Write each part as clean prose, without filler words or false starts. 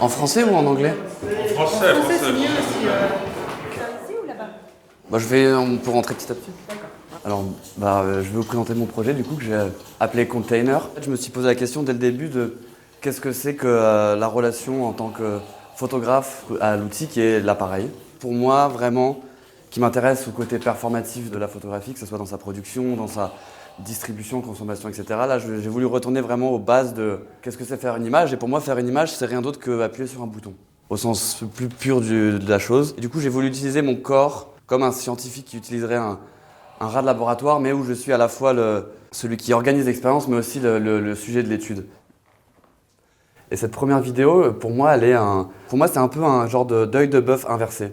En français ou en anglais? Français, Français, c'est français. mieux aussi. Ici ou là-bas? On peut rentrer petit à petit. Alors, je vais vous présenter mon projet du coup que j'ai appelé Container. Je me suis posé la question dès le début de qu'est-ce que c'est que la relation en tant que photographe à l'outil qui est l'appareil. Pour moi, vraiment, qui m'intéresse au côté performatif de la photographie, que ce soit dans sa production, dans sa distribution, consommation, etc. Là, j'ai voulu retourner vraiment aux bases de qu'est-ce que c'est faire une image. Et pour moi, faire une image, c'est rien d'autre qu'appuyer sur un bouton, au sens plus pur de la chose. Et du coup, j'ai voulu utiliser mon corps comme un scientifique qui utiliserait un rat de laboratoire, mais où je suis à la fois celui qui organise l'expérience, mais aussi le sujet de l'étude. Et cette première vidéo, pour moi, c'est un peu un genre d'œil de bœuf inversé.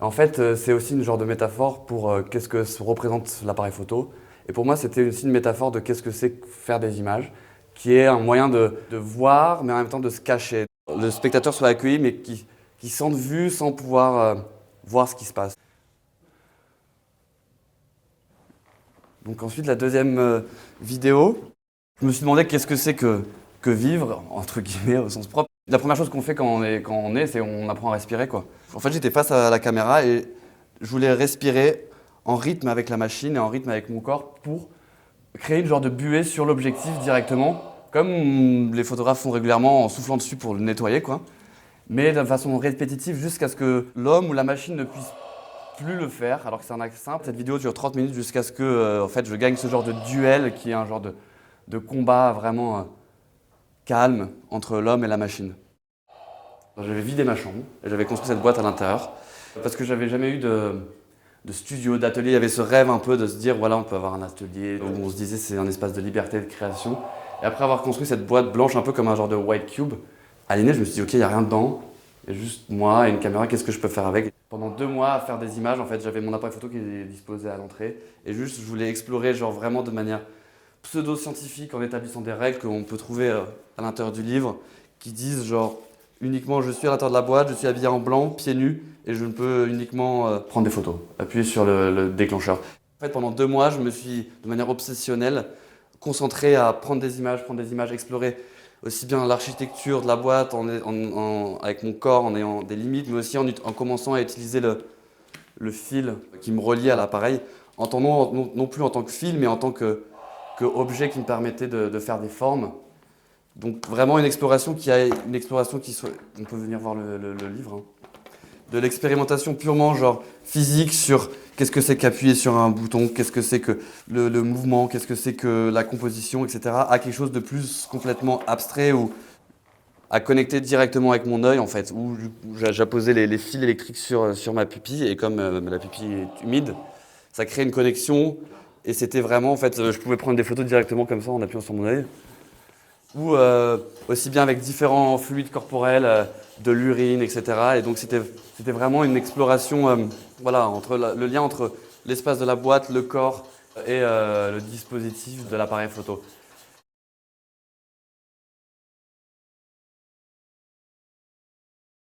En fait, c'est aussi une genre de métaphore pour qu'est-ce que représente l'appareil photo. Et pour moi, c'était aussi une métaphore de qu'est-ce que c'est que faire des images, qui est un moyen de voir, mais en même temps de se cacher. Le spectateur soit accueilli, mais qui sente vue sans pouvoir voir ce qui se passe. Donc ensuite, la deuxième vidéo, je me suis demandé qu'est-ce que c'est que vivre, entre guillemets, au sens propre. La première chose qu'on fait quand on est, c'est on apprend à respirer, quoi. En fait, j'étais face à la caméra et je voulais respirer en rythme avec la machine et en rythme avec mon corps pour créer une genre de buée sur l'objectif directement, comme les photographes font régulièrement en soufflant dessus pour le nettoyer, quoi. Mais de façon répétitive jusqu'à ce que l'homme ou la machine ne puisse plus le faire, alors que c'est un acte simple. Cette vidéo dure 30 minutes jusqu'à ce que en fait, je gagne ce genre de duel qui est un genre de combat vraiment calme entre l'homme et la machine. J'avais vidé ma chambre et j'avais construit cette boîte à l'intérieur parce que j'avais jamais eu de studio, d'atelier. Il y avait ce rêve un peu de se dire voilà, on peut avoir un atelier où on se disait c'est un espace de liberté, de création. Et après avoir construit cette boîte blanche un peu comme un genre de white cube, aligné, je me suis dit ok, il n'y a rien dedans. Il y a juste moi et une caméra, qu'est-ce que je peux faire avec? Pendant 2 mois à faire des images, en fait, j'avais mon appareil photo qui est disposé à l'entrée et juste je voulais explorer genre vraiment de manière pseudo-scientifique en établissant des règles qu'on peut trouver à l'intérieur du livre qui disent genre uniquement je suis à l'intérieur de la boîte, je suis habillé en blanc, pieds nus et je ne peux uniquement prendre des photos, appuyer sur le déclencheur. En fait, pendant 2 mois, je me suis de manière obsessionnelle concentré à prendre des images, explorer aussi bien l'architecture de la boîte avec mon corps en ayant des limites, mais aussi en commençant à utiliser le fil qui me relie à l'appareil, non plus en tant que fil, mais en tant que objet qui me permettait de faire des formes. Donc vraiment une exploration qui soit... On peut venir voir le livre. Hein. De l'expérimentation purement genre physique sur qu'est-ce que c'est qu'appuyer sur un bouton, qu'est-ce que c'est que le mouvement, qu'est-ce que c'est que la composition, etc. à quelque chose de plus complètement abstrait ou à connecter directement avec mon œil en fait, où j'apposais les fils électriques sur ma pupille et comme la pupille est humide, ça crée une connexion et c'était vraiment en fait, je pouvais prendre des photos directement comme ça en appuyant sur mon œil. Ou aussi bien avec différents fluides corporels, de l'urine, etc. Et donc c'était vraiment une exploration, voilà, le lien entre l'espace de la boîte, le corps et le dispositif de l'appareil photo.